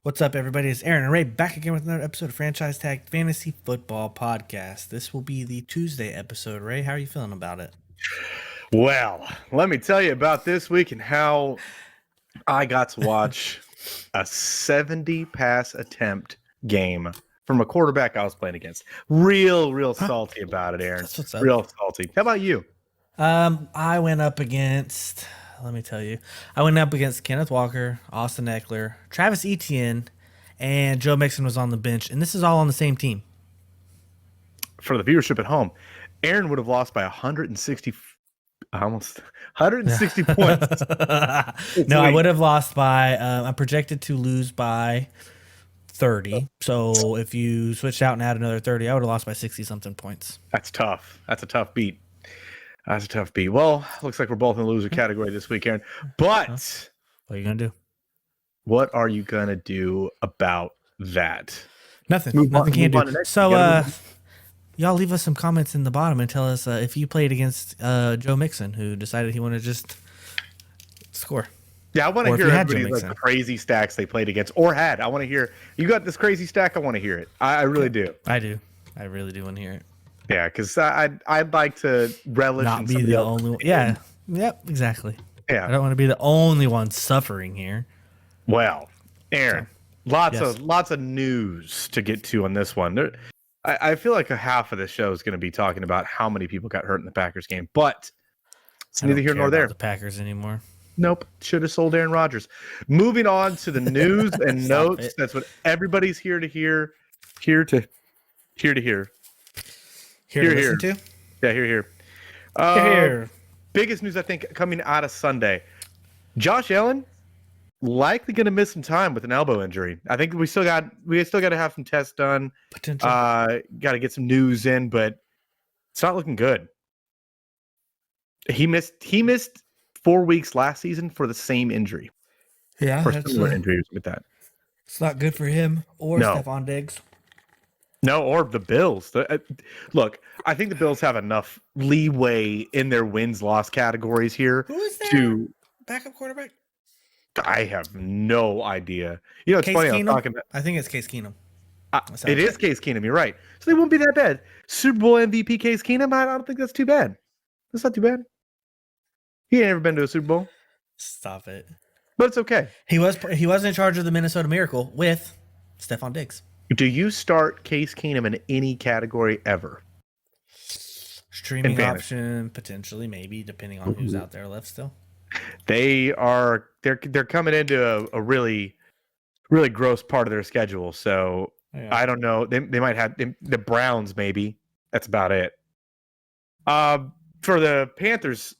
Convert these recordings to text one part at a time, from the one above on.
What's up, everybody? It's Aaron and Ray back again with another episode of Franchise Tag Fantasy Football Podcast. This will be the Tuesday episode. Ray, how are you feeling about it? Well, let me tell you about this week and how I got to watch a 70 pass attempt game from a quarterback I was playing against. Real salty about it, Aaron. That's what's up. Real salty. How about you? I went up against, let me tell you, I went up against Kenneth Walker, Austin Eckler, Travis Etienne, and Joe Mixon was on the bench, and this is all on the same team. For the viewership at home, Aaron would have lost by 160 points. No, I would have lost by, I'm projected to lose by 30. So if you switched out and had another 30, I would have lost by 60-something points. That's tough. That's a tough beat. Well, looks like we're both in the loser category this week, Aaron. But what are you going to do? What are you going to do about that? Nothing can do. So, y'all leave us some comments in the bottom and tell us if you played against Joe Mixon, who decided he wanted to just score. Yeah, I want to hear everybody's like crazy stacks they played against or had. I want to hear, you got this crazy stack, I want to hear it. I really do. I do. I really do want to hear it. Yeah, because I'd like to relish not be the only one. Yeah. Yep, exactly. Yeah. I don't want to be the only one suffering here. Well, Aaron, lots of news to get to on this one. I feel like a half of the show is going to be talking about how many people got hurt in the Packers game, but it's neither here nor there. The Packers anymore. Nope. Should have sold Aaron Rodgers. Moving on to the news and notes. That's what everybody's here to hear. Here to listen to? Yeah, here. Here. Biggest news, I think, coming out of Sunday. Josh Allen likely going to miss some time with an elbow injury. I think we still got to have some tests done. Potential. Got to get some news in, but it's not looking good. He missed 4 weeks last season for the same injury. Yeah, for similar injuries with that. It's not good for him or Stephon Diggs. No, or the Bills. Look, I think the Bills have enough leeway in their wins-loss categories here. Who is their backup quarterback? I have no idea. You know, it's funny. I think it's Case Keenum. It is Case Keenum. You're right. So they won't be that bad. Super Bowl MVP Case Keenum. I don't think that's too bad. That's not too bad. He ain't ever been to a Super Bowl. Stop it. But it's okay. He was in charge of the Minnesota Miracle with Stephon Diggs. Do you start Case Keenum in any category ever? Streaming option, potentially, maybe, depending on who's out there left still. They're coming into a really gross part of their schedule. So I don't know. They might have the Browns, maybe. That's about it. For the Panthers,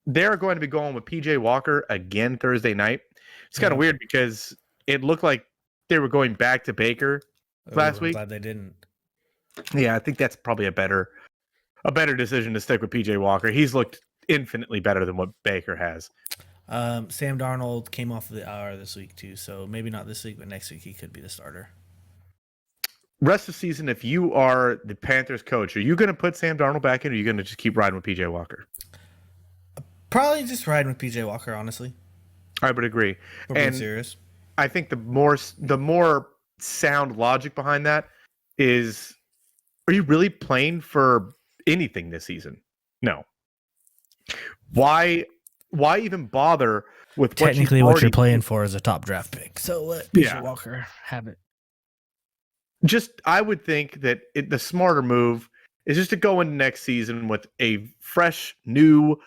they're going to be going with PJ Walker again Thursday night. It's kind of weird because it looked like they were going back to Baker last week. I'm glad they didn't. Yeah, I think that's probably a better decision to stick with PJ Walker. He's looked infinitely better than what Baker has. Sam Darnold came off of the IR this week too, so maybe not this week, but next week he could be the starter. Rest of the season, if you are the Panthers coach, are you going to put Sam Darnold back in, or are you going to just keep riding with PJ Walker? Probably just riding with PJ Walker, honestly. I would agree. We're being serious. I think the more sound logic behind that is, are you really playing for anything this season? No. Why even bother with technically what you're playing for is a top draft pick? So let PJ Walker have it. I would think that the smarter move is just to go into next season with a fresh, new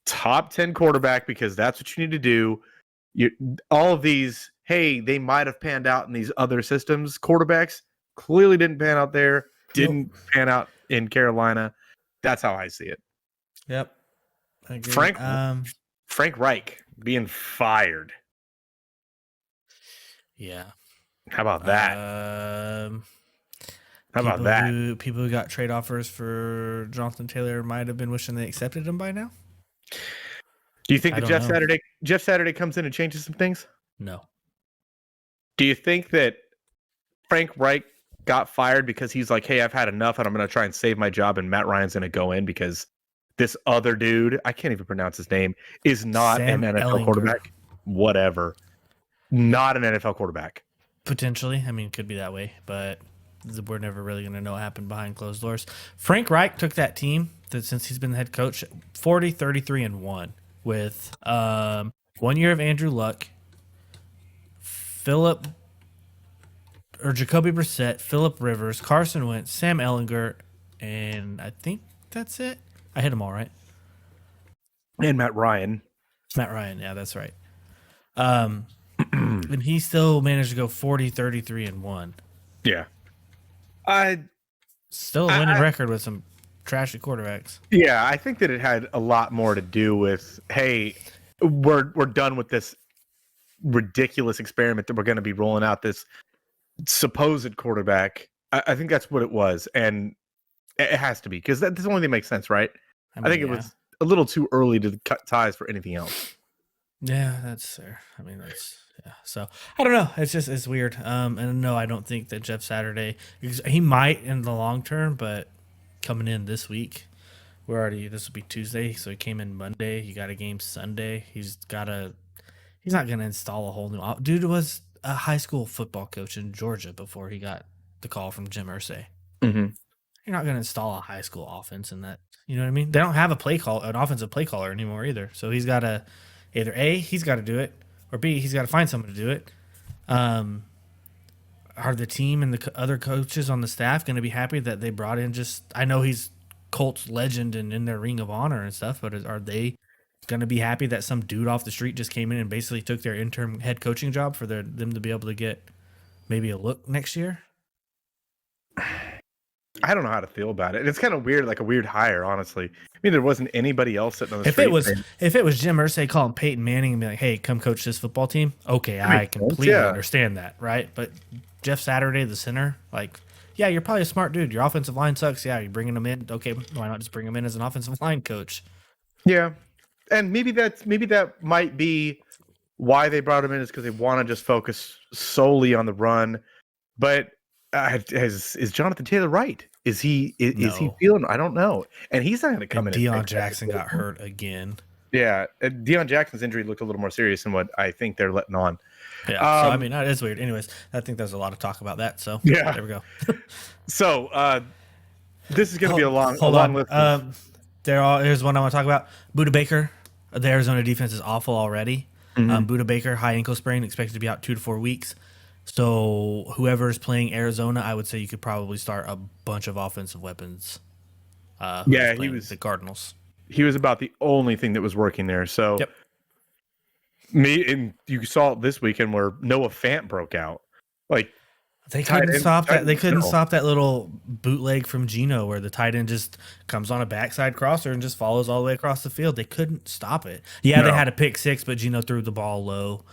top 10 quarterback, because that's what you need to do. All of these, hey, they might have panned out in these other systems. Quarterbacks clearly didn't pan out there, didn't pan out in Carolina. That's how I see it. Yep. I agree. Frank Reich being fired. Yeah. How about that? People who got trade offers for Jonathan Taylor might have been wishing they accepted him by now. Do you think that Jeff Saturday comes in and changes some things? No. Do you think that Frank Reich got fired because he's like, hey, I've had enough and I'm going to try and save my job, and Matt Ryan's going to go in because this other dude, I can't even pronounce his name, is not an NFL quarterback? Whatever. Not an NFL quarterback. Potentially. I mean, it could be that way, but we're never really going to know what happened behind closed doors. Frank Reich took that team that since he's been the head coach 40, 33, and 1 with 1 year of Andrew Luck, Philip or Jacoby Brissett, Philip Rivers, Carson Wentz, Sam Ellinger, and I think that's it. I hit them all right. And Matt Ryan. Matt Ryan, yeah, that's right. And he still managed to go 40, 33, and 1. Yeah. Still a winning record with some trashy quarterbacks. Yeah, I think that it had a lot more to do with, hey, we're done with this ridiculous experiment that we're going to be rolling out this supposed quarterback. I think that's what it was, and it has to be because that's the only thing that makes sense, right? I think it was a little too early to cut ties for anything else. Yeah, that's fair. I mean, that's So I don't know. It's weird. And no, I don't think that Jeff Saturday. He might in the long term, but coming in this week, this will be Tuesday, so he came in Monday. He got a game Sunday. He's not going to install a whole new. Dude was a high school football coach in Georgia before he got the call from Jim Irsay. Mm-hmm. You're not going to install a high school offense in that. You know what I mean? They don't have an offensive play caller anymore either. So he's got to either A, he's got to do it, or B, he's got to find someone to do it. Are the team and the other coaches on the staff going to be happy that they brought in I know he's Colts legend and in their Ring of Honor and stuff, but are they going to be happy that some dude off the street just came in and basically took their interim head coaching job for them to be able to get maybe a look next year? I don't know how to feel about it. It's kind of weird, like a weird hire, honestly. I mean, there wasn't anybody else sitting on the street. If it was Jim Irsay calling Peyton Manning and be like, "Hey, come coach this football team," okay, I completely understand that, right? But Jeff Saturday, the center, like, yeah, you're probably a smart dude. Your offensive line sucks. Yeah, you're bringing him in. Okay, why not just bring him in as an offensive line coach? Yeah, and maybe that might be why they brought him in, is because they want to just focus solely on the run. But is Jonathan Taylor right? Is he feeling? I don't know. And he's not going to come in. Deion Jackson got hurt again. Yeah, Deion Jackson's injury looked a little more serious than what I think they're letting on. Yeah, so I mean, that is weird. Anyways, I think there's a lot of talk about that. So yeah, there we go. So this is going to be a long list. Here's one I want to talk about. Budda Baker. The Arizona defense is awful already. Mm-hmm. Budda Baker, high ankle sprain, expected to be out 2 to 4 weeks. So whoever's playing Arizona, I would say you could probably start a bunch of offensive weapons. He was the Cardinals. He was about the only thing that was working there. So yep. You saw it this weekend where Noah Fant broke out. Like they couldn't stop that. They couldn't stop that little bootleg from Geno where the tight end just comes on a backside crosser and just follows all the way across the field. They couldn't stop it. Yeah, They had a pick six, but Geno threw the ball low.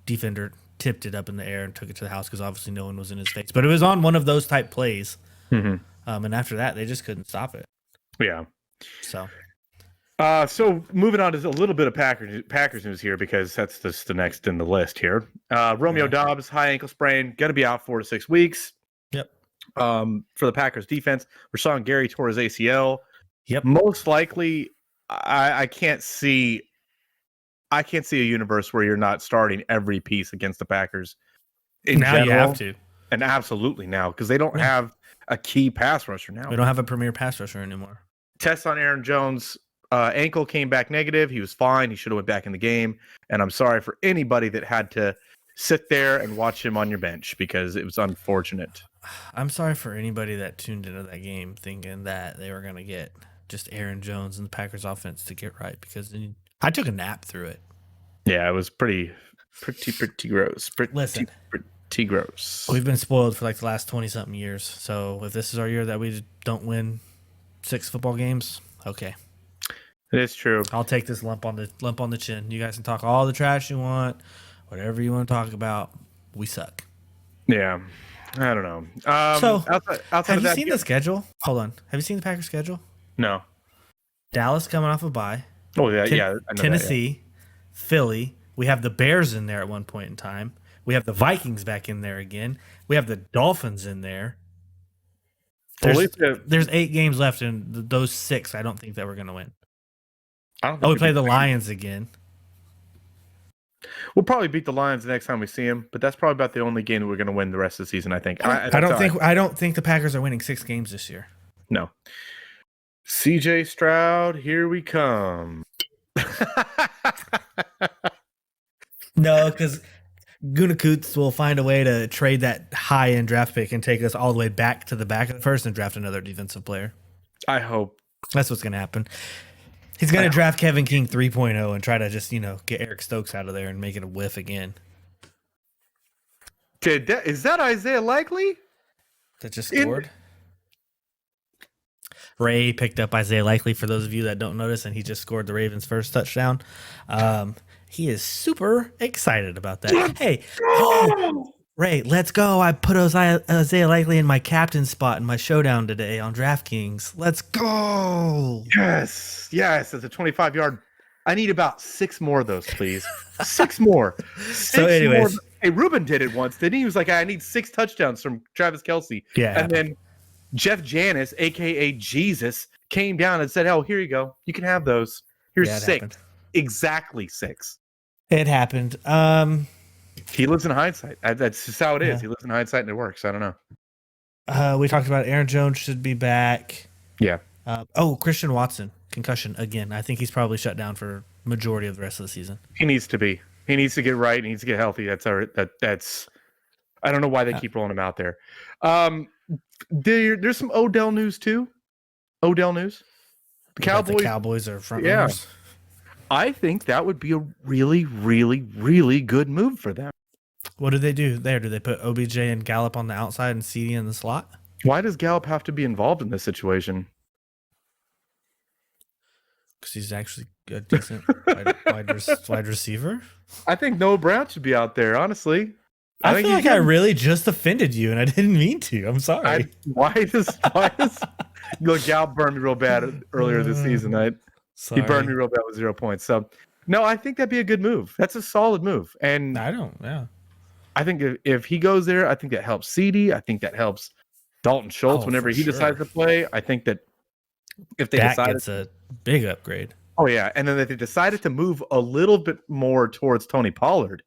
Defender tipped it up in the air and took it to the house because obviously no one was in his face. But it was on one of those type plays. Mm-hmm. And after that, they just couldn't stop it. Yeah. So moving on to a little bit of Packers news here, because that's just the next in the list here. Romeo Doubs, high ankle sprain, going to be out 4 to 6 weeks. Yep. For the Packers defense, Rashawn Gary tore his ACL. Yep. Most likely, I can't see a universe where you're not starting every piece against the Packers. Now you have to. And absolutely now, because they don't have a key pass rusher now. We don't have a premier pass rusher anymore. Tests on Aaron Jones' ankle came back negative. He was fine. He should have went back in the game. And I'm sorry for anybody that had to sit there and watch him on your bench, because it was unfortunate. I'm sorry for anybody that tuned into that game thinking that they were going to get just Aaron Jones and the Packers offense to get right, because I took a nap through it. Yeah, it was pretty gross. Pretty gross. We've been spoiled for like the last 20-something years. So if this is our year that we don't win 6 football games, okay. It is true. I'll take this lump on the chin. You guys can talk all the trash you want, whatever you want to talk about. We suck. Yeah, I don't know. So outside have you seen the schedule? Hold on. Have you seen the Packers schedule? No. Dallas coming off a bye. Oh yeah, I know Tennessee, Philly. We have the Bears in there at one point in time. We have the Vikings back in there again. We have the Dolphins in there. There's 8 games left, and those 6, I don't think that we're going to win. We play the Lions again. We'll probably beat the Lions the next time we see them, but that's probably about the only game that we're going to win the rest of the season. I think. I don't think the Packers are winning 6 games this year. No. CJ Stroud, here we come. No, because Gutekunst will find a way to trade that high-end draft pick and take us all the way back to the back of the first and draft another defensive player. I hope. That's what's going to happen. He's going to draft Kevin King 3.0 and try to just, get Eric Stokes out of there and make it a whiff again. Is that Isaiah Likely? That just scored? Ray picked up Isaiah Likely for those of you that don't notice, and he just scored the Ravens' first touchdown. He is super excited about that. Hey, Ray, let's go. I put Isaiah Likely in my captain spot in my showdown today on DraftKings. Let's go. Yes. It's a 25-yard. I need about 6 more of those, please. 6 more. So anyways. More. Hey, Ruben did it once, didn't he? He was like, I need 6 touchdowns from Travis Kelce. Yeah. And then Jeff Janis, a.k.a. Jesus, came down and said, oh, here you go. You can have those. Here's 6. Happened. Exactly 6. It happened. He lives in hindsight. That's just how it is. He lives in hindsight and it works. I don't know. We talked about Aaron Jones should be back. Yeah. Christian Watson, concussion again. I think he's probably shut down for majority of the rest of the season. He needs to be. He needs to get right. He needs to get healthy. That's I don't know why they keep rolling him out there. There's some Odell news too. The Cowboys are front runners. I think that would be a really, really, really good move for them. What do they do there? Do they put OBJ and Gallup on the outside and CD in the slot? Why does Gallup have to be involved in this situation? Because he's actually a decent wide receiver. I think Noah Brown should be out there, honestly. I feel like I really just offended you, and I didn't mean to. I'm sorry. Why does look, Gallup burned me real bad earlier this season. He burned me real bad with 0 points. So, no, I think that'd be a good move. That's a solid move. And I think if he goes there, I think that helps CD. I think that helps Dalton Schultz whenever he decides to play. I think that if they decide, it's a big upgrade. Oh yeah, and then if they decided to move a little bit more towards Tony Pollard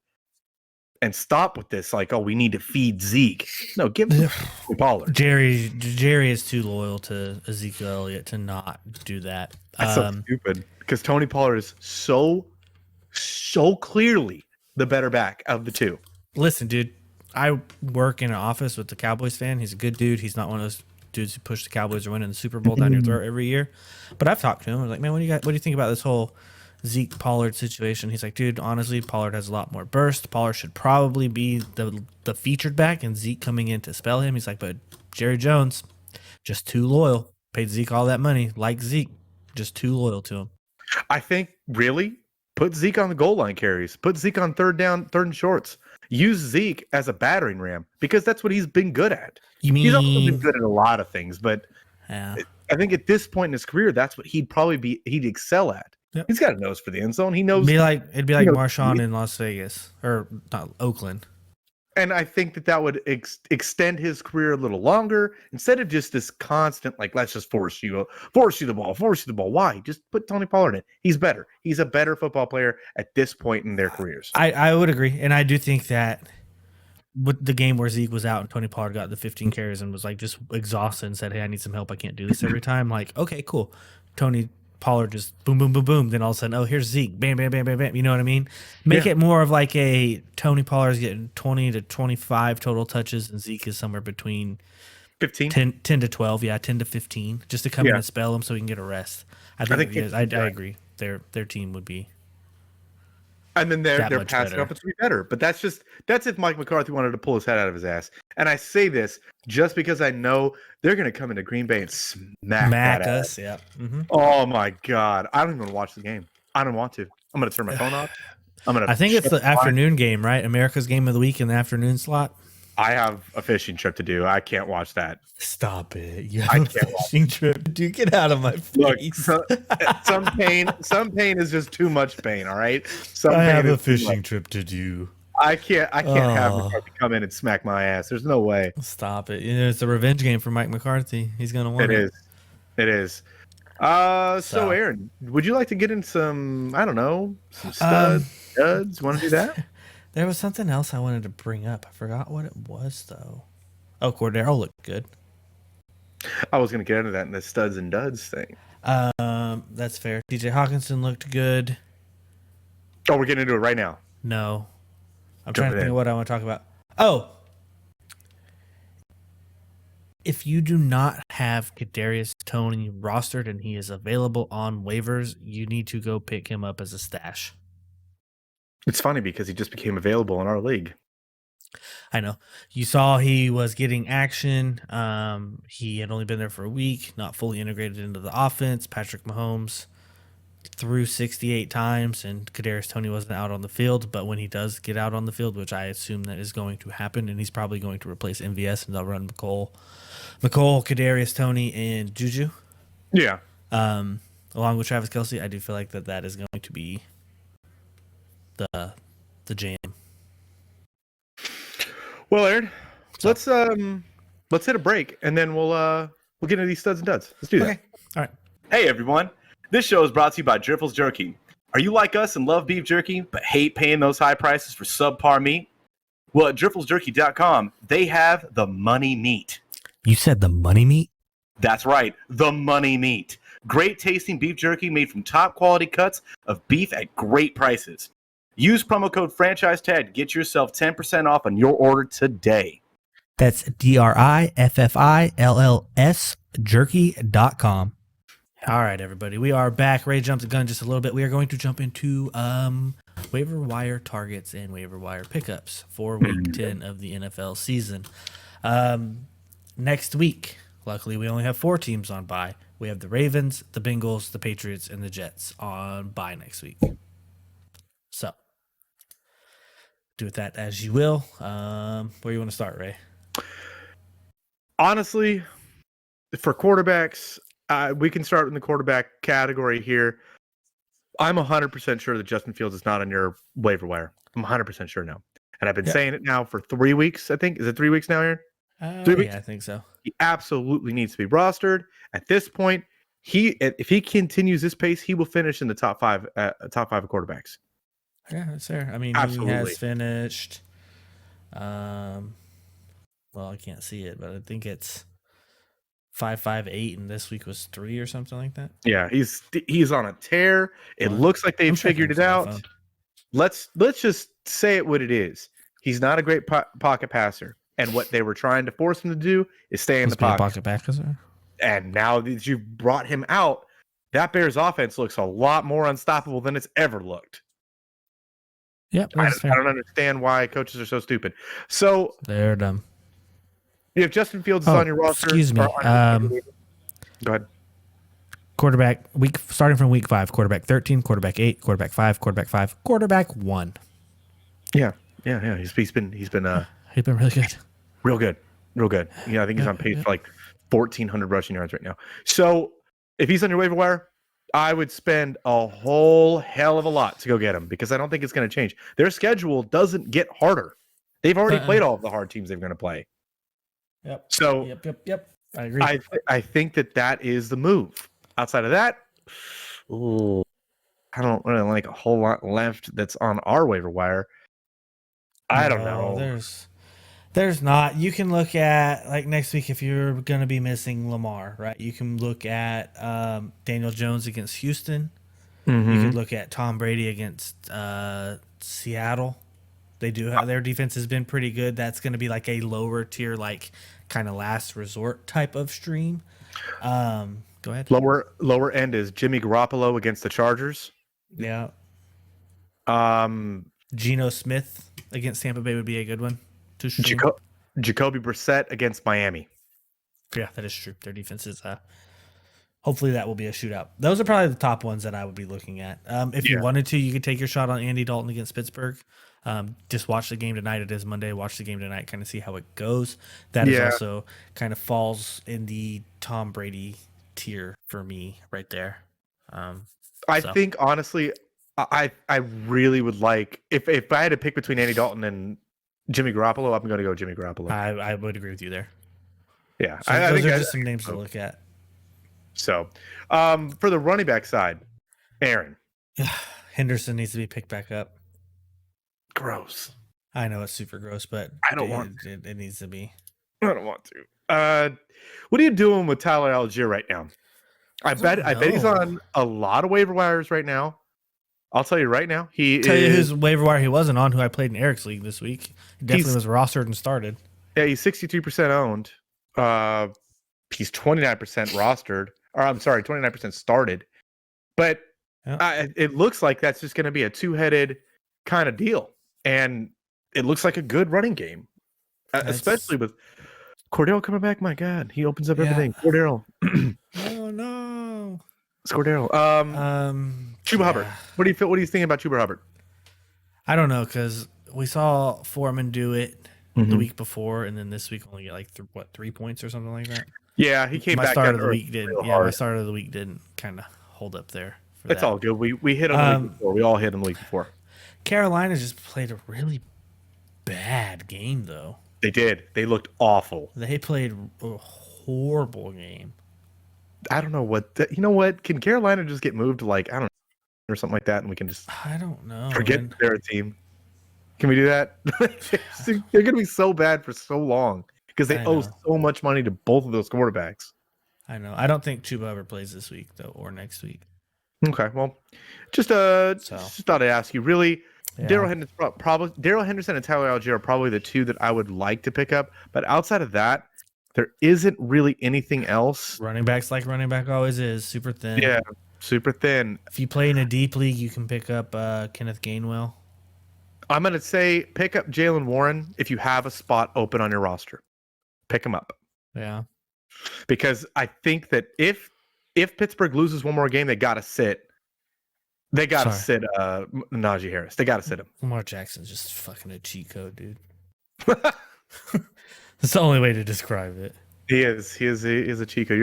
and stop with this, like, oh, we need to feed Zeke. No, give him Pollard. Jerry is too loyal to Ezekiel Elliott to not do that. That's so stupid because Tony Pollard is so clearly the better back of the two. Listen, dude, I work in an office with the Cowboys fan. He's a good dude. He's not one of those dudes who push the Cowboys or winning the Super Bowl down your throat every year. But I've talked to him. I was like, man, what do you think about this whole Zeke Pollard situation? He's like, dude, honestly, Pollard has a lot more burst. Pollard should probably be the featured back and Zeke coming in to spell him. He's like, but Jerry Jones, just too loyal. Paid Zeke all that money. Like Zeke, just too loyal to him. I think really put Zeke on the goal line carries. Put Zeke on third and shorts. Use Zeke as a battering ram because that's what he's been good at. He's also been good at a lot of things, but I think at this point in his career, that's what he'd excel at. Yep. He's got a nose for the end zone. He knows. It'd be like Marshawn in Las Vegas or not Oakland. And I think that would extend his career a little longer instead of just this constant, like, let's just force you the ball. Why? Just put Tony Pollard in. He's better. He's a better football player at this point in their careers. I would agree. And I do think that with the game where Zeke was out and Tony Pollard got the 15 carries and was like just exhausted and said, hey, I need some help. I can't do this every time. Like, okay, cool. Tony Pollard just boom, boom, boom, boom. Then all of a sudden, oh, here's Zeke. Bam, bam, bam, bam, bam. You know what I mean? Make it more of like a Tony Pollard's getting 20 to 25 total touches and Zeke is somewhere between 15, 10 to 12. Yeah, 10 to 15 just to come in and spell him so he can get a rest. I agree. Their team would be. And then their passing offense would be better. But that's if Mike McCarthy wanted to pull his head out of his ass. And I say this just because I know they're going to come into Green Bay and smack us. Yeah. Mm-hmm. Oh my God. I don't even want to watch the game. I don't want to. I'm going to turn my phone off. I think it's the afternoon game, right? America's Game of the Week in the afternoon slot. I have a fishing trip to do. I can't watch that. Stop it. You have a fishing trip. Dude, get out of my face. Look, some pain is just too much pain, all right? I have a fishing trip to do. I can't have McCarthy come in and smack my ass. There's no way. Stop it. It's a revenge game for Mike McCarthy. He's going to win. It is. So Aaron, would you like to get in some, I don't know, some studs? Duds, want to do that? There was something else I wanted to bring up. I forgot what it was though. Oh, Cordero looked good. I was going to get into that in the studs and duds thing. That's fair. TJ Hawkinson looked good. Oh, we're getting into it right now. No, I'm trying to Jumping think in. of what I want to talk about. Oh, if you do not have Kadarius Toney rostered and he is available on waivers, you need to go pick him up as a stash. It's funny because he just became available in our league. I know. You saw he was getting action. He had only been there for a week, not fully integrated into the offense. Patrick Mahomes threw 68 times, and Kadarius Toney wasn't out on the field. But when he does get out on the field, which I assume that is going to happen, and he's probably going to replace MVS, and they'll run McCole, Kadarius Toney, and Juju. Yeah. Along with Travis Kelce, I do feel like that is going to be the jam. Well, Aaron, let's hit a break and then we'll get into these studs and duds. Let's do that. Okay. All right. Hey everyone, this show is brought to you by Driffles Jerky. Are you like us and love beef jerky, but hate paying those high prices for subpar meat? Well, at drifflesjerky.com, they have the money meat. You said the money meat? That's right, the money meat. Great tasting beef jerky made from top quality cuts of beef at great prices. Use promo code franchise tag to get yourself 10% off on your order today. That's DRIFFILLS jerky.com. All right, everybody. We are back. Ready to jump the gun just a little bit. We are going to jump into waiver wire targets and waiver wire pickups for week 10 of the NFL season. Next week, luckily, we only have 4 teams on bye. We have the Ravens, the Bengals, the Patriots, and the Jets on bye next week. So, do with that as you will. Where do you want to start, Ray? Honestly, for quarterbacks, we can start in the quarterback category here. I'm 100% sure that Justin Fields is not on your waiver wire. I'm 100% sure now. And I've been saying it now for 3 weeks, I think. Is it 3 weeks now, Aaron? 3 weeks? Yeah, I think so. He absolutely needs to be rostered. At this point, if he continues this pace, he will finish in the top five of quarterbacks. Yeah, that's fair. I mean, Absolutely. he has finished. Well, I can't see it, but I think it's 5.58, and this week was 3 or something like that. Yeah, he's on a tear. It looks like they've figured it out. Let's just say it what it is. He's not a great pocket passer, and what they were trying to force him to do is stay in the pocket. Passer. And now that you've brought him out, that Bears offense looks a lot more unstoppable than it's ever looked. Yep, I don't understand why coaches are so stupid. So they're dumb. You have Justin Fields on your roster. Excuse me. Go ahead. Quarterback starting from week 5. Quarterback 13, quarterback 8, quarterback 5, quarterback 5, quarterback 1. Yeah. He's been really good. Real good. Yeah, I think he's on pace for like 1,400 rushing yards right now. So if he's on your waiver wire, I would spend a whole hell of a lot to go get him because I don't think it's going to change. Their schedule doesn't get harder. They've already played all of the hard teams they're going to play. Yep. So Yep. I agree. I think that is the move. Outside of that, I don't really like a whole lot left that's on our waiver wire. I don't know. There's not. You can look at like next week if you're going to be missing Lamar, right? You can look at Daniel Jones against Houston. Mm-hmm. You could look at Tom Brady against Seattle. They do have, their defense has been pretty good. That's going to be like a lower tier, like kind of last resort type of stream. Go ahead. Lower end is Jimmy Garoppolo against the Chargers. Yeah. Geno Smith against Tampa Bay would be a good one to stream. Jacoby Brissett against Miami. Yeah, that is true. Their defense is. Hopefully that will be a shootout. Those are probably the top ones that I would be looking at. If you wanted to, you could take your shot on Andy Dalton against Pittsburgh. Just watch the game tonight. It is Monday. Watch the game tonight, kind of see how it goes. That is also kind of falls in the Tom Brady tier for me right there. I think honestly, I really would like if I had to pick between Andy Dalton and Jimmy Garoppolo, I'm going to go Jimmy Garoppolo. I would agree with you there. Yeah, so I think just some names to look at. So, for the running back side, Aaron Henderson needs to be picked back up. Gross. I know it's super gross, but I don't want it needs to be. I don't want to. What are you doing with Tyler Algier right now? I bet he's on a lot of waiver wires right now. I'll tell you right now, Tell you whose waiver wire he wasn't on, who I played in Eric's league this week. He definitely was rostered and started. Yeah, he's 63% owned. He's 29% rostered. Or I'm sorry, 29% started. But it looks like that's just going to be a two-headed kind of deal. And it looks like a good running game, especially with Cordero coming back. My God, he opens up everything. Cordero. Oh no, it's Cordero. Chuba Hubbard. What do you feel? What are you thinking about Chuba Hubbard? I don't know, because we saw Foreman do it the week before, and then this week only get like 3 points or something like that. Yeah, he came back. My start of the week didn't. Yeah, my start of the week didn't kind of hold up there. It's all good. We hit on the week before. We all hit on the week before. Carolina just played a really bad game, though. They did. They looked awful. They played a horrible game. I don't know what. You know what? Can Carolina just get moved to like, I don't know, or something like that, and we can just I don't know. Forget they're a team. Can we do that? They're gonna be so bad for so long because they owe so much money to both of those quarterbacks. I know. I don't think Chuba ever plays this week though, or next week. Okay, well, just thought I'd ask you. Really, Darrell Henderson and Tyler Algier are probably the two that I would like to pick up. But outside of that, there isn't really anything else. Running backs like running back always is, super thin. Yeah, super thin. If you play in a deep league, you can pick up Kenneth Gainwell. I'm going to say pick up Jalen Warren if you have a spot open on your roster. Pick him up. Yeah. Because I think that if Pittsburgh loses one more game, they got to sit. They got to sit Najee Harris. They got to sit him. Lamar Jackson's just fucking a cheat code, dude. That's the only way to describe it. He is a cheat code.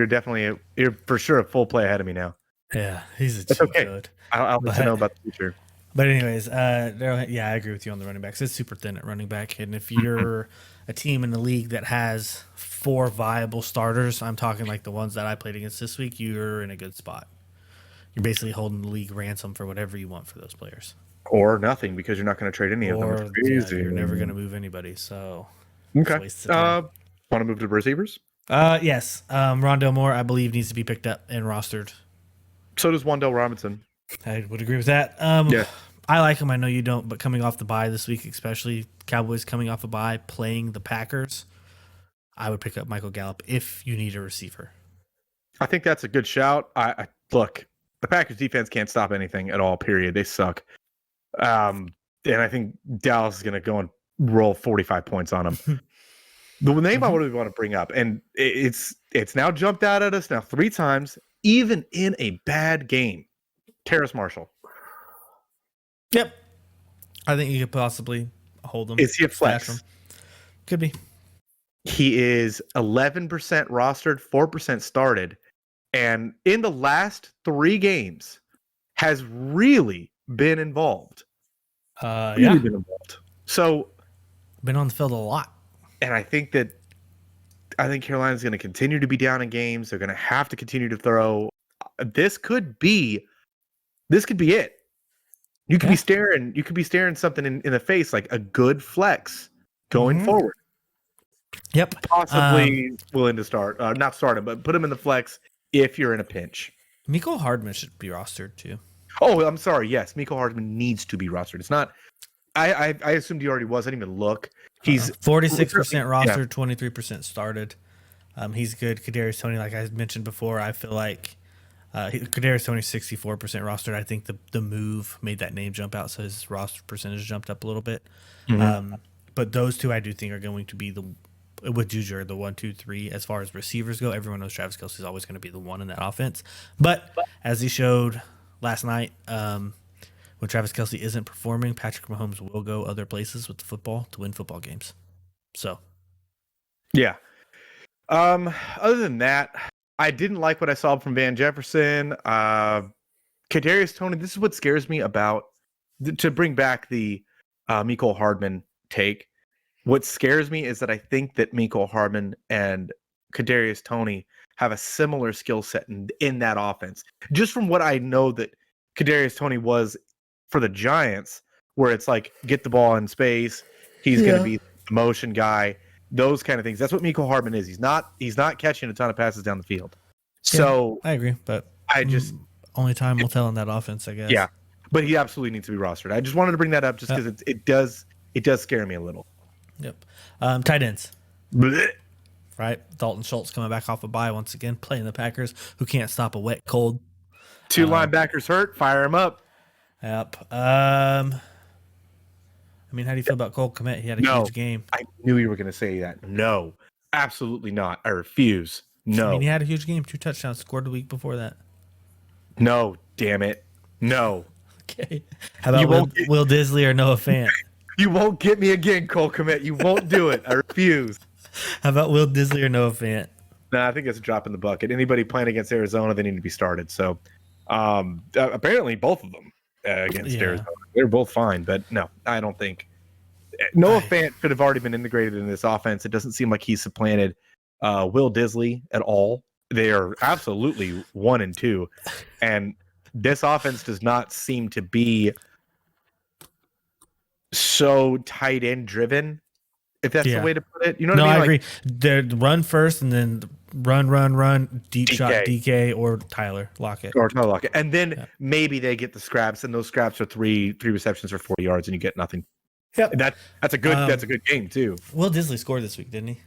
You're for sure a full play ahead of me now. Yeah, he's a cheat code. I'll let you know about the future. But anyways, I agree with you on the running backs. It's super thin at running back. And if you're a team in the league that has 4 viable starters, I'm talking like the ones that I played against this week, you're in a good spot. You're basically holding the league ransom for whatever you want for those players. Or nothing, because you're not going to trade any of them. You're never going to move anybody. So, okay. Want to move to receivers? Yes. Rondell Moore, I believe, needs to be picked up and rostered. So does Wan'Dale Robinson. I would agree with that. Yeah. I like him. I know you don't, but coming off the bye this week, especially Cowboys coming off a bye, playing the Packers, I would pick up Michael Gallup if you need a receiver. I think that's a good shout. I look, the Packers defense can't stop anything at all, period. They suck. And I think Dallas is going to go and roll 45 points on them. The name I would want to bring up, and it's now jumped out at us now 3 times, even in a bad game. Terrace Marshall. Yep. I think you could possibly hold him. Is he a flex? Could be. He is 11% rostered, 4% started, and in the last 3 games has really been involved. Been involved. So been on the field a lot. And I think Carolina's going to continue to be down in games. They're going to have to continue to throw. This could be it. You could be staring something in the face, like a good flex going forward. Yep. Possibly willing to start, not start him, but put him in the flex if you're in a pinch. Mecole Hardman should be rostered too. Oh, I'm sorry. Yes, Mecole Hardman needs to be rostered. It's not. I assumed he already was. I didn't even look. He's 46% rostered, 23% started. He's good. Kadarius Toney, like I mentioned before, I feel like Kadarius Toney 64% rostered. I think the move made that name jump out, so his roster percentage jumped up a little bit. But those two I do think are going to be with Juju, the 1, 2, 3 as far as receivers go. Everyone knows Travis Kelce is always going to be the one in that offense. But as he showed last night, when Travis Kelce isn't performing, Patrick Mahomes will go other places with the football to win football games. So, yeah. Other than that, I didn't like what I saw from Van Jefferson. Kadarius Toney, this is what scares me about, to bring back the Mecole Hardman take. What scares me is that I think that Mecole Hardman and Kadarius Toney have a similar skill set in that offense. Just from what I know that Kadarius Toney was for the Giants, where it's like get the ball in space. He's going to be the motion guy. Those kind of things. That's what Miko Hardman is. He's not catching a ton of passes down the field. So I agree, but I just only time will tell in that offense, I guess. yeah, but he absolutely needs to be rostered. I just wanted to bring that up just because it does scare me a little. Yep. Tight ends. Blech. Right, Dalton Schultz coming back off a bye once again, playing the Packers, who can't stop a wet cold. 2 linebackers hurt. Fire him up. Yep. I mean, how do you feel about Cole Kmet? He had a huge game. I knew you were going to say that. No, absolutely not. I refuse. No. I mean, he had a huge game, 2 touchdowns, scored the week before that. No, damn it. No. Okay. How about Will Disley or Noah Fant? You won't get me again, Cole Kmet. You won't do it. I refuse. How about Will Disley or Noah Fant? No, I think it's a drop in the bucket. Anybody playing against Arizona, they need to be started. So apparently both of them against Arizona. They're both fine, but no, I don't think. Noah Fant could have already been integrated in this offense. It doesn't seem like he's supplanted Will Disley at all. They are absolutely 1 and 2. And this offense does not seem to be so tight end driven, if that's the way to put it. You know what I mean? I agree. They run first and then run, deep shot DK or Tyler Lockett. And then maybe they get the scraps, and those scraps are three receptions for 40 yards, and you get nothing. Yep. That's a good game too. Will Disley scored this week, didn't he?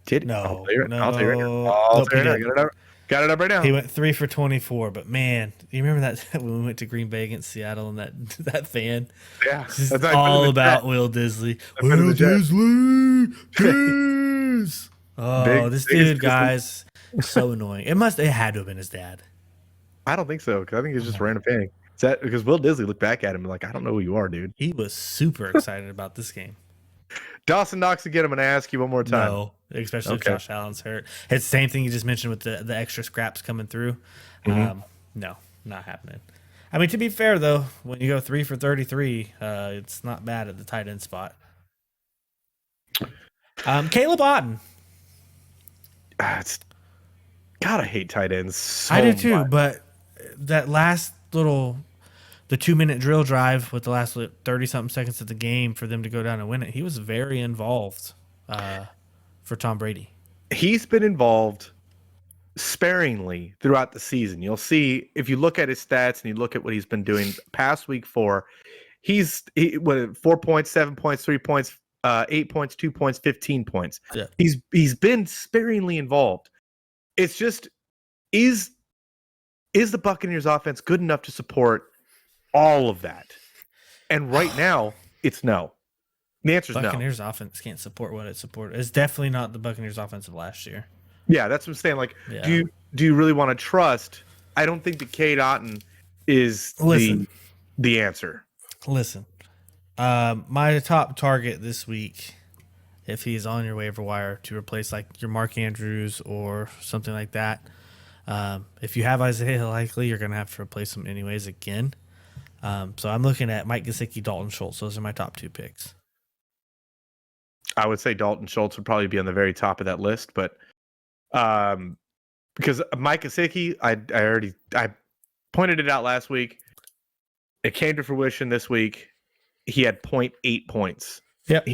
Did no? I'll tell you right now. Got it up right now. He went 3 for 24, but man, you remember that when we went to Green Bay against Seattle and that fan? Yeah, that's all about Will Disley. Will Disley, yes. Oh, this dude, guys, so annoying. It had to have been his dad. I don't think so, because I think it's just random fan. Is that because Will Disley looked back at him and like, I don't know who you are, dude. He was super excited about this game. Dawson Knox again. I'm going to ask you one more time. No, especially if Josh Allen's hurt. It's the same thing you just mentioned with the extra scraps coming through. No, not happening. I mean, to be fair though, when you go 3 for 33, it's not bad at the tight end spot. Caleb Otten. God, I hate tight ends so I do too, much. but that last the 2-minute drill drive with the last 30-something seconds of the game for them to go down and win it, he was very involved for Tom Brady. He's been involved sparingly throughout the season. You'll see if you look at his stats and you look at what he's been doing past week 4, he's 4 points, 7 points, 3 points, 8 points, 2 points, 15 points. Yeah. He's been sparingly involved. It's just is the Buccaneers offense good enough to support all of that? And right now, it's no. The answer is no. Buccaneers offense can't support what it supported. It's definitely not the Buccaneers offense of last year. Yeah, that's what I'm saying. Like, do you really want to trust? I don't think that Cade Otton is the answer. Listen, my top target this week, if he's on your waiver wire to replace like your Mark Andrews or something like that, if you have Isaiah Likely, you're gonna have to replace him anyways again. So I'm looking at Mike Gesicki, Dalton Schultz. Those are my top 2 picks. I would say Dalton Schultz would probably be on the very top of that list, but because Mike Gesicki, I pointed it out last week. It came to fruition this week. He had 0.8 points. Yep.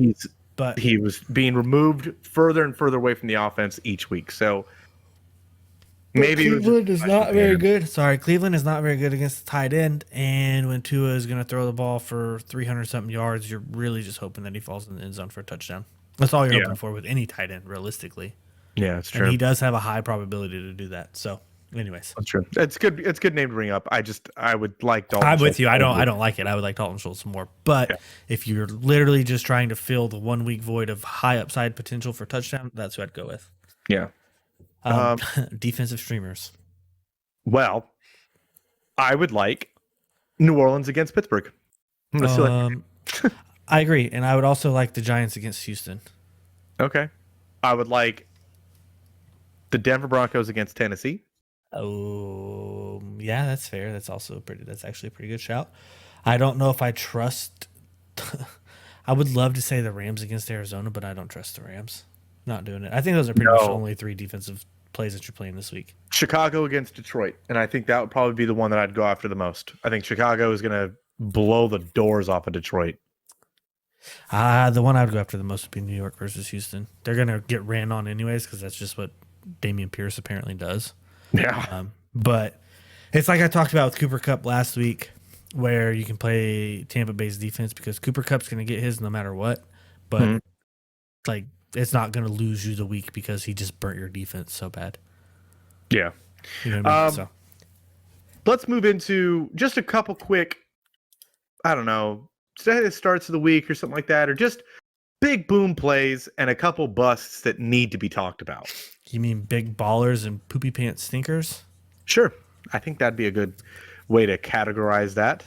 But he was being removed further and further away from the offense each week. So maybe Cleveland is not very good. Sorry, Cleveland is not very good against the tight end. And when Tua is going to throw the ball for 300-something yards, you're really just hoping that he falls in the end zone for a touchdown. That's all you're hoping for with any tight end, realistically. Yeah, it's true. And he does have a high probability to do that. So, anyways, that's true. It's good. It's a good name to bring up. I would like Dalton. I'm Schultz. with you. I don't like it. I would like Dalton Schultz more. But if you're literally just trying to fill the 1 week void of high upside potential for touchdown, that's who I'd go with. Yeah. Defensive streamers. Well, I would like New Orleans against Pittsburgh. I agree, and I would also like the Giants against Houston. Okay. I would like the Denver Broncos against Tennessee. Oh, yeah, that's fair. That's actually a pretty good shout. I don't know if I trust. I would love to say the Rams against Arizona, but I don't trust the Rams. Not doing it. I think those are pretty much the only 3 defensive plays that you're playing this week. Chicago against Detroit, and I think that would probably be the one that I'd go after the most. I think Chicago is going to blow the doors off of Detroit. The one I would go after the most would be New York versus Houston. They're going to get ran on anyways because that's just what Damian Pierce apparently does. Yeah. But it's like I talked about with Cooper Kupp last week, where you can play Tampa Bay's defense because Cooper Kupp's going to get his no matter what. But like, it's not going to lose you the week because he just burnt your defense so bad. Yeah. You know what I mean? So let's move into just a couple quick, I don't know, starts of the week or something like that, or just big boom plays and a couple busts that need to be talked about. You mean big ballers and poopy pants stinkers? Sure. I think that'd be a good way to categorize that.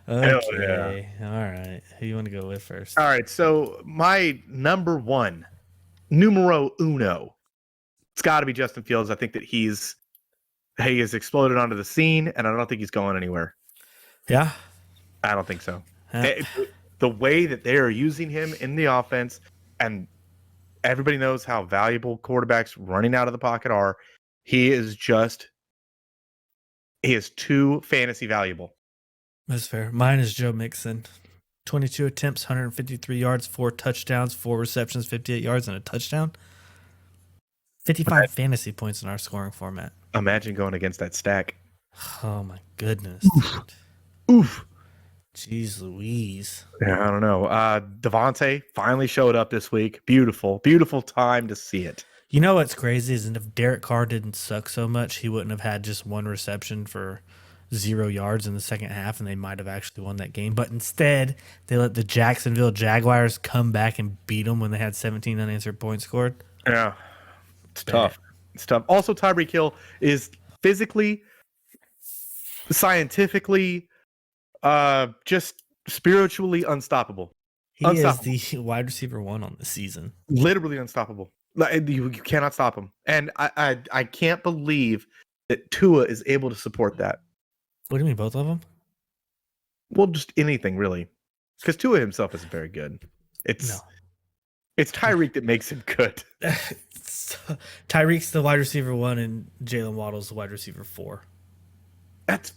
Okay. Yeah. All right. Who you want to go with first? All right. So my number one, numero uno, it's got to be Justin Fields. I think that he has exploded onto the scene, and I don't think he's going anywhere. Yeah. I don't think so. The way that they are using him in the offense, and everybody knows how valuable quarterbacks running out of the pocket are. He is too fantasy valuable. That's fair. Mine is Joe Mixon. 22 attempts, 153 yards, 4 touchdowns, 4 receptions, 58 yards, and a touchdown. 55 fantasy points in our scoring format. Imagine going against that stack. Oh, my goodness. Oof. Jeez Louise. Yeah, I don't know. Devontae finally showed up this week. Beautiful, beautiful time to see it. You know what's crazy is if Derek Carr didn't suck so much, he wouldn't have had just 1 reception for 0 yards in the second half, and they might have actually won that game. But instead, they let the Jacksonville Jaguars come back and beat them when they had 17 unanswered points scored. Yeah, it's tough. It's tough. Also, Tyreek Hill is physically, scientifically, just spiritually unstoppable. He is the wide receiver 1 on the season. Literally unstoppable. You cannot stop him. And I can't believe that Tua is able to support that. What do you mean, both of them? Well, just anything, really. Because Tua himself isn't very good. It's Tyreek that makes him good. Tyreek's the wide receiver 1 and Jalen Waddle's the wide receiver 4. That's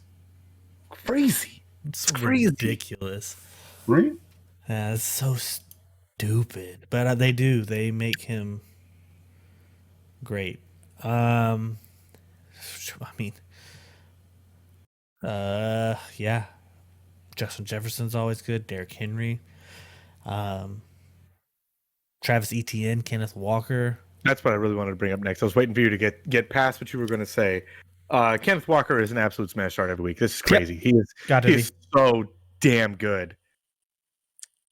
crazy. It's crazy. Ridiculous. Right? Yeah, it's so stupid. But they make him great. I mean, yeah. Justin Jefferson's always good. Derrick Henry. Travis Etienne, Kenneth Walker. That's what I really wanted to bring up next. I was waiting for you to get past what you were going to say. Kenneth Walker is an absolute smash start every week. This is crazy. Yep. He is so damn good.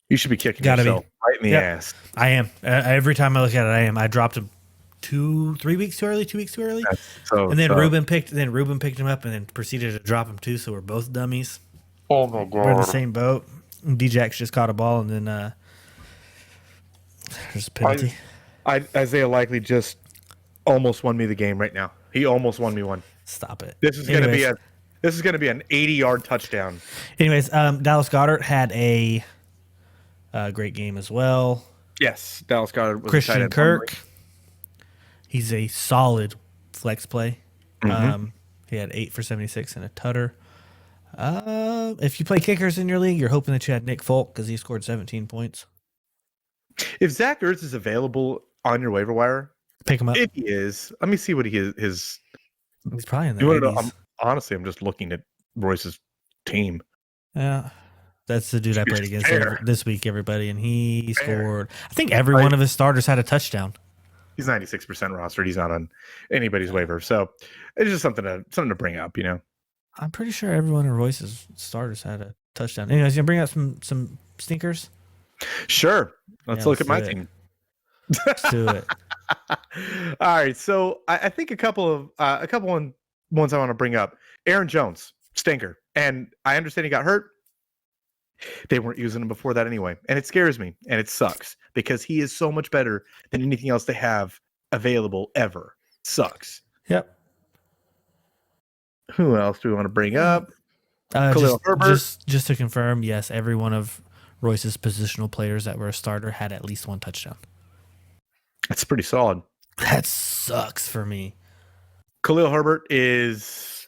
You should be kicking yourself right in the ass. I am. Every time I look at it, I am. I dropped him 2 weeks too early. And then Ruben picked him up and then proceeded to drop him too. So we're both dummies. Oh my god. We're in the same boat. D-Jax just caught a ball and then there's a penalty. Isaiah Likely just almost won me the game right now. He almost won me one. Stop it. This is gonna be an 80-yard touchdown. Anyways, Dallas Goedert had a great game as well. Yes, Dallas Goedert was Christian Kirk. He's a solid flex play. Mm-hmm. He had 8 for 76 and a tutter. If you play kickers in your league, you're hoping that you had Nick Folk because he scored 17 points. If Zach Ertz is available on your waiver wire, pick him up. If he is, let me see what he is. He's probably in the 80s. Honestly, I'm just looking at Royce's team. Yeah. That's the dude I played against this week, everybody, and he scored. I think every one of his starters had a touchdown. He's 96% rostered. He's not on anybody's waiver, so it's just something to bring up, you know. I'm pretty sure every one of Royce's starters had a touchdown. Anyways, you gonna bring out some stinkers? Sure. Let's look at my team. Let's do it. All right. So I think a couple ones I want to bring up. Aaron Jones, stinker, and I understand he got hurt. They weren't using him before that anyway, and it scares me, and it sucks because he is so much better than anything else they have available ever. Sucks. Yep. Who else do we want to bring up? Khalil Herbert. Just to confirm, yes, every one of Royce's positional players that were a starter had at least 1 touchdown. That's pretty solid. That sucks for me. Khalil Herbert is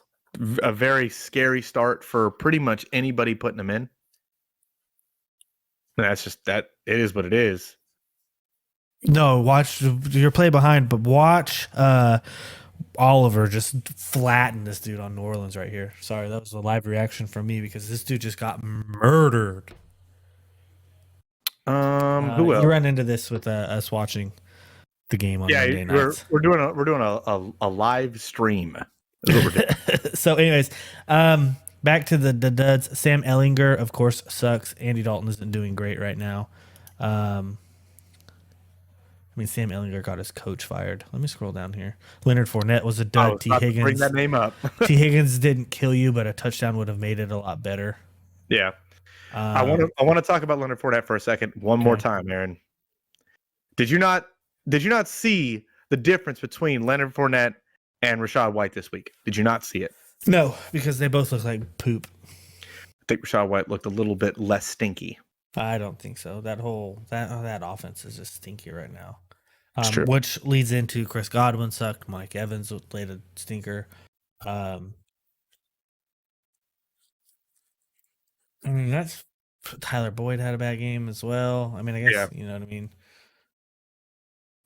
a very scary start for pretty much anybody putting them in. And that's just that. It is what it is. No, watch your play behind, but watch Oliver just flatten this dude on New Orleans right here. Sorry, that was a live reaction from me because this dude just got murdered. Who else? You run into this with us watching the game on Monday nights. we're doing a live stream. Is what we're doing. So, anyways, back to the duds. Sam Ellinger, of course, sucks. Andy Dalton isn't doing great right now. I mean, Sam Ellinger got his coach fired. Let me scroll down here. Leonard Fournette was a dud. T. Higgins. Bring that name up. T. Higgins didn't kill you, but a touchdown would have made it a lot better. Yeah. I want to talk about Leonard Fournette for a second. One more time, Aaron. Did you not see the difference between Leonard Fournette and Rachaad White this week? Did you not see it? No, because they both look like poop. I think Rachaad White looked a little bit less stinky. I don't think so. That offense is just stinky right now. It's true. Which leads into Chris Godwin sucked. Mike Evans played a stinker. I mean, that's Tyler Boyd had a bad game as well. I mean, I guess you know what I mean.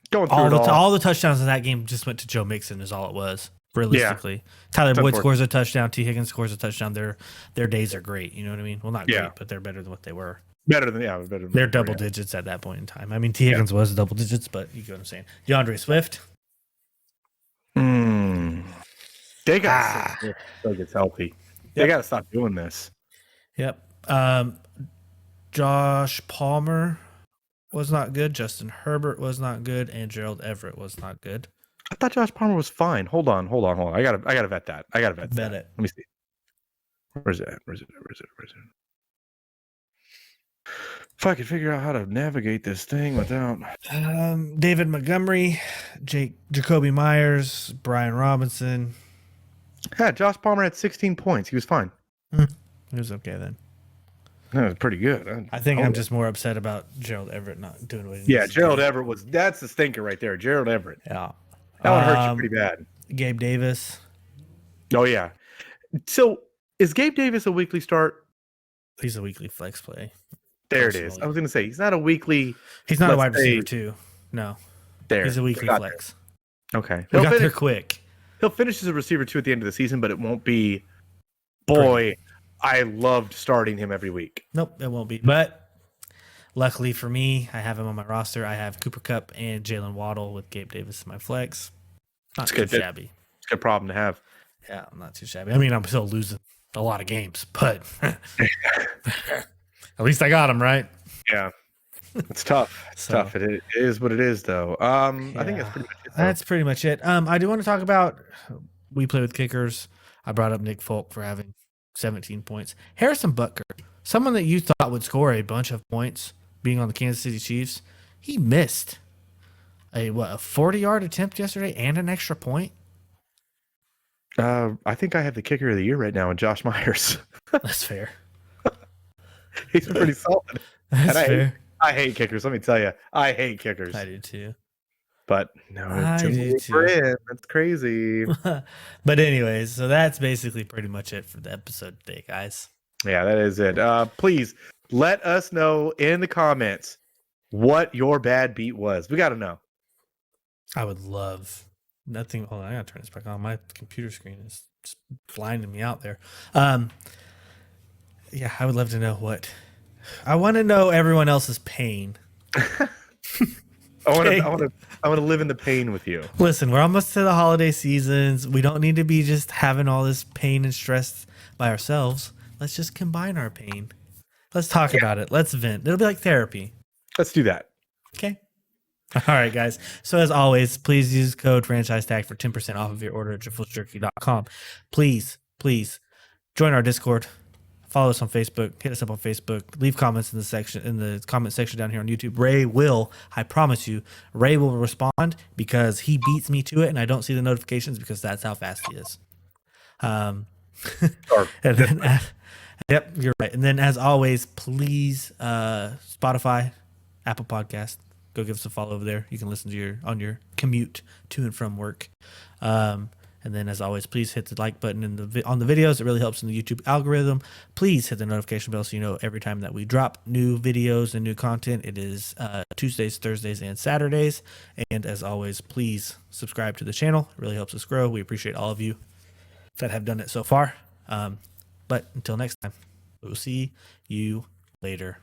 Going through all the touchdowns in that game just went to Joe Mixon is all it was. Realistically, Tyler Boyd scores a touchdown. T. Higgins scores a touchdown. Their days are great. You know what I mean? Well, not great, but they're better than what they were. Better than they're double digits at that point in time. I mean, T. Higgins was double digits, but you get what I'm saying. DeAndre Swift. They got so gets healthy. They got to stop doing this. Yep. Josh Palmer was not good. Justin Herbert was not good, and Gerald Everett was not good. I thought Josh Palmer was fine. Hold on. I gotta vet that. Vet it. Let me see. Where's it? If I could figure out how to navigate this thing without David Montgomery, Jacoby Myers, Brian Robinson. Yeah, Josh Palmer had 16 points. He was fine. It was okay then. That was pretty good. I think I'm just more upset about Gerald Everett not doing what he needs. Yeah, Gerald Everett that's the stinker right there. Gerald Everett. Yeah. That one hurt you pretty bad. Gabe Davis. Oh, yeah. So is Gabe Davis a weekly start? He's a weekly flex play. There it is. I was going to say, he's not a weekly. He's not a wide receiver, too. No. There. He's a weekly flex. There. Okay. He got there quick. He'll finish as a receiver, too, at the end of the season, but it won't be, boy, I loved starting him every week. Nope, it won't be. But luckily for me, I have him on my roster. I have Cooper Kupp and Jalen Waddle with Gabe Davis in my flex. Not too shabby. It's a good problem to have. Yeah, not too shabby. I mean, I'm still losing a lot of games, but at least I got him, right? Yeah. It's tough. It's tough. It is what it is, though. I think that's pretty much it. That's pretty much it. I do want to talk about we play with kickers. I brought up Nick Folk for having 17 points. Harrison Butker, someone that you thought would score a bunch of points being on the Kansas City Chiefs, he missed a 40-yard attempt yesterday and an extra point. I think I have the kicker of the year right now in Josh Myers. That's fair. He's pretty solid. That's fair. I hate kickers. Let me tell you, I hate kickers. I do too. But no, I do too. That's crazy. But anyways, so that's basically pretty much it for the episode today, guys. Yeah, that is it. Please let us know in the comments what your bad beat was. We got to know. I would love nothing. Hold on, I got to turn this back on. My computer screen is just blinding me out there. Yeah, I would love to know what. I want to know everyone else's pain. I want to live in the pain with you. Listen, we're almost to the holiday seasons. We don't need to be just having all this pain and stress by ourselves. Let's just combine our pain. Let's talk about it. Let's vent. It'll be like therapy. Let's do that. Okay. All right, guys. So as always, please use code franchise tag for 10% off of your order at JeFullJerky.com. Please join our Discord. Follow us on Facebook. Hit us up on Facebook. Leave comments in the comment section down here on YouTube. Ray will, I promise you, Ray will respond because he beats me to it, and I don't see the notifications because that's how fast he is. And then, yep, you're right. And then, as always, please, Spotify, Apple Podcast, go give us a follow over there. You can listen to on your commute to and from work. And And then, as always, please hit the like button on the videos. It really helps in the YouTube algorithm. Please hit the notification bell so you know every time that we drop new videos and new content. It is Tuesdays, Thursdays, and Saturdays. And as always, please subscribe to the channel. It really helps us grow. We appreciate all of you that have done it so far. But until next time, we'll see you later.